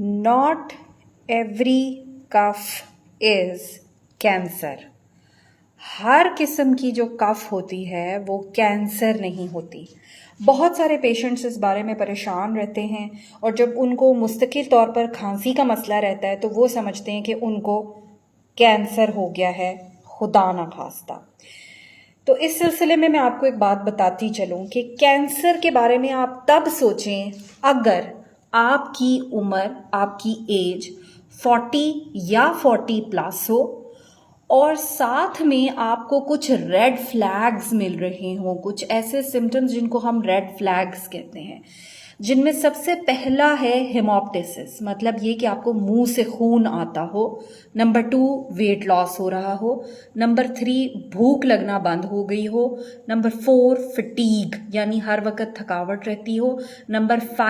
Not every cough is cancer. हर किस्म की जो कफ होती है वो कैंसर नहीं होती। बहुत सारे पेशेंट्स इस बारे में परेशान रहते हैं और जब उनको मुस्तकिल तौर पर खांसी का मसला रहता है तो वो समझते हैं कि उनको कैंसर हो गया है, खुदा ना खास्ता। तो इस सिलसिले में मैं आपको एक बात बताती चलूं कि कैंसर के बारे में आप तब सोचें अगर आपकी उम्र, आपकी एज 40 या 40 प्लस हो और साथ में आपको कुछ रेड फ्लैग्स मिल रहे हों, कुछ ऐसे सिम्टम्स जिनको हम रेड फ्लैग्स कहते हैं, जिनमें सबसे पहला है हेमोप्टिसिस, मतलब ये कि आपको मुंह से खून आता हो। नंबर 2 वेट लॉस हो रहा हो। नंबर 3 भूख लगना बंद हो गई हो। नंबर 4 फटीग यानी हर वक्त थकावट रहती हो। नंबर 5